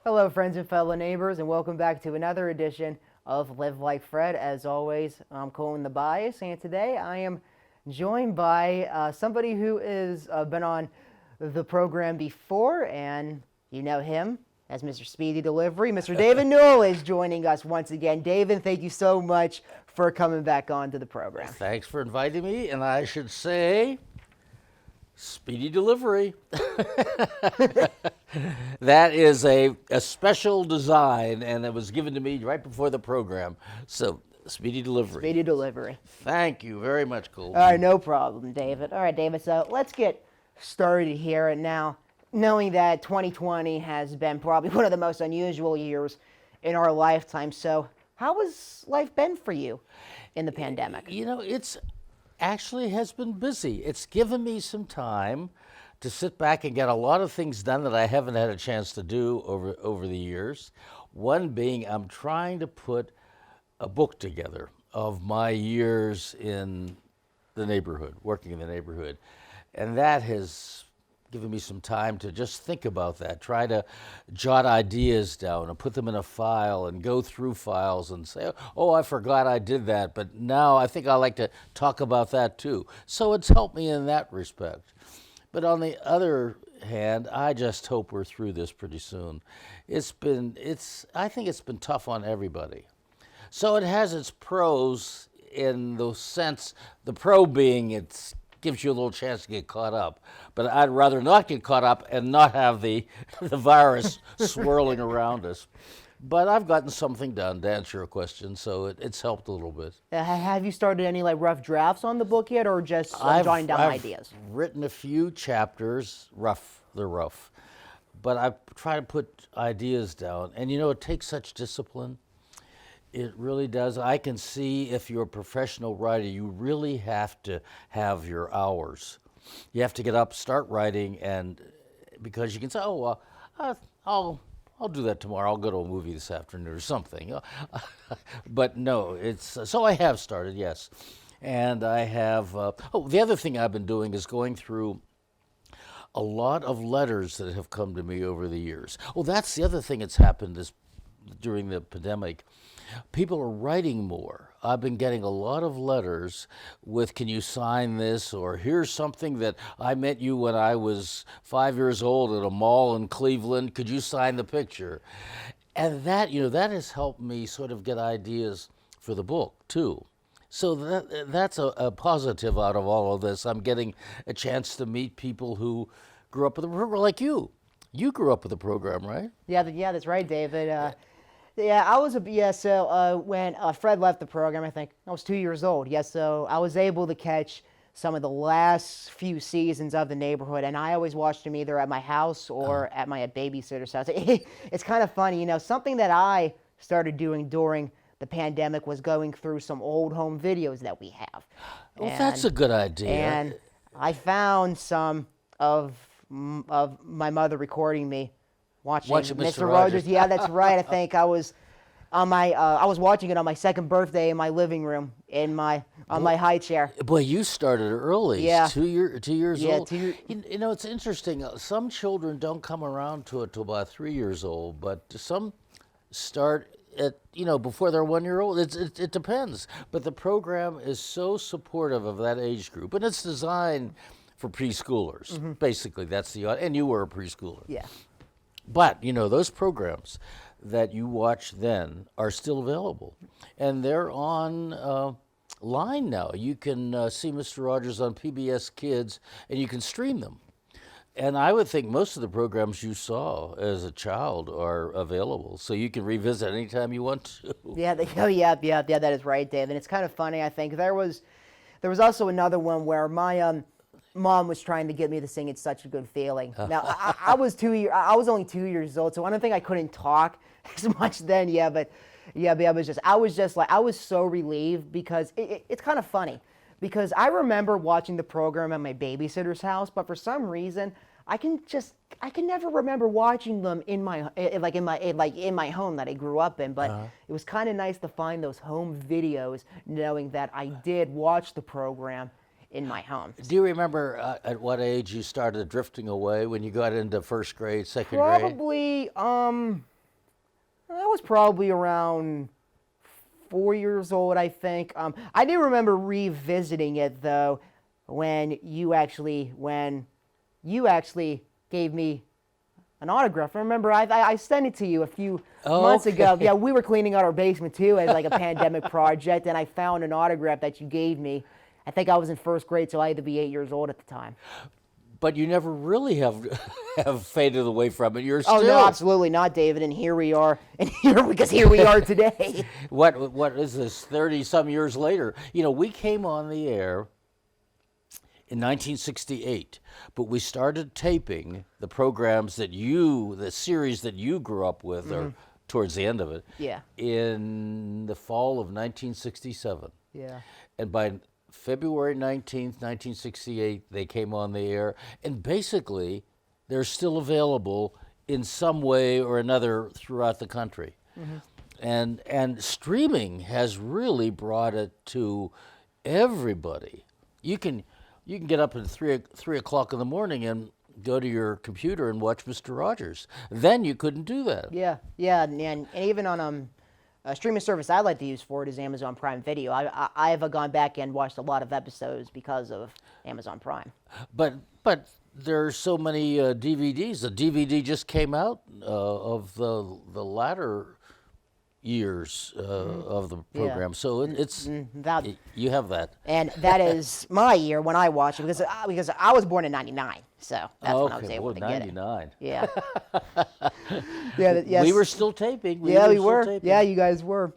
Hello, friends and fellow neighbors, and welcome back to another edition of Live Like Fred. As always, I'm Colton the Bias, and today I am joined by somebody who has been on the program before, and you know him as Mr. Speedy Delivery. Mr. David Newell is joining us once again. David, thank you so much for coming back on to the program. Thanks for inviting me, and I should say, Speedy Delivery. That is a special design, and it was given to me right before the program. So, Speedy Delivery. Speedy Delivery. Thank you very much, Cole. All right, no problem, David. All right, David, so let's get started here. And now, knowing that 2020 has been probably one of the most unusual years in our lifetime, so how has life been for you in the pandemic? You know, it's actually has been busy. It's given me some time to sit back and get a lot of things done that I haven't had a chance to do over the years. One being, I'm trying to put a book together of my years in the neighborhood, working in the neighborhood. And that has given me some time to just think about that, try to jot ideas down and put them in a file and go through files and say, oh, I forgot I did that, but now I think I like to talk about that too. So it's helped me in that respect. But on the other hand, I just hope we're through this pretty soon. I think it's been tough on everybody. So it has its pros in the sense, the pro being it gives you a little chance to get caught up. But I'd rather not get caught up and not have the virus swirling around us. But I've gotten something done, to answer your question, so it's helped a little bit. Have you started any rough drafts on the book yet, or just jotting down ideas? I've written a few chapters, they're rough, but I try to put ideas down. And you know, it takes such discipline. It really does. I can see if you're a professional writer, you really have to have your hours. You have to get up, start writing, and because you can say, oh, I'll do that tomorrow. I'll go to a movie this afternoon or something. But no, so I have started, yes. And I have, the other thing I've been doing is going through a lot of letters that have come to me over the years. Oh, that's the other thing that's happened during the pandemic. People are writing more. I've been getting a lot of letters with, can you sign this? Or here's something that I met you when I was 5 years old at a mall in Cleveland. Could you sign the picture? And that, that has helped me sort of get ideas for the book too. So that's a positive out of all of this. I'm getting a chance to meet people who grew up with the program, like you. You grew up with the program, right? Yeah, that's right, David. When Fred left the program, I think I was 2 years old. Yeah, so I was able to catch some of the last few seasons of the neighborhood, and I always watched them either at my house or at my babysitter's house. It's kind of funny, something that I started doing during the pandemic was going through some old home videos that we have. Well, that's a good idea. And I found some of my mother recording me watching Mr. Rogers. Yeah, that's right. I think I was I was watching it on my second birthday in my living room on my high chair. Boy, you started early. Yeah. 2 years Yeah, old. It's interesting. Some children don't come around to it till about 3 years old, but some start at before they're 1 year old. It depends. But the program is so supportive of that age group, and it's designed for preschoolers. Mm-hmm. Basically, that's and you were a preschooler. Yeah. But, those programs that you watched then are still available. And they're on line now. You can see Mr. Rogers on PBS Kids, and you can stream them. And I would think most of the programs you saw as a child are available, so you can revisit anytime you want to. Yeah, that is right, Dave. And it's kind of funny, I think. There was also another one where my Mom was trying to get me to sing "It's Such a Good Feeling." Now, I was only 2 years old, so I don't think I couldn't talk as much then. I was so relieved because it's kind of funny because I remember watching the program at my babysitter's house, but for some reason I can never remember watching them in my home that I grew up in. But it was kind of nice to find those home videos, knowing that I did watch the program in my home. Do you remember at what age you started drifting away when you got into first grade, second grade? Probably I was probably around 4 years old, I think. I do remember revisiting it though, when you actually gave me an autograph. I remember I sent it to you a few months ago. Yeah, we were cleaning out our basement too as like a pandemic project, and I found an autograph that you gave me. I think I was in first grade, so I had to be 8 years old at the time. But you never really have faded away from it. You're still. Oh no, absolutely not, David. And here we are, because here we are today. What is this? 30-some years later, we came on the air in 1968, but we started taping the programs the series that you grew up with, or towards the end of it. Yeah. In the fall of 1967. Yeah. And by February 19th, 1968, they came on the air, and basically they're still available in some way or another throughout the country. And streaming has really brought it to everybody. You can get up at 3 o'clock in the morning and go to your computer and watch Mr. Rogers. Then you couldn't do that. Yeah, and even on a streaming service I like to use for it is Amazon Prime Video. I have gone back and watched a lot of episodes because of Amazon Prime. But there's so many DVDs. The DVD just came out of the latter years of the program, so it's you have that. And that is my year when I watched it, because I was born in '99, so that's when I was able to get it. 99. Yeah. Yes. We were still taping. We were. Yeah, you guys were.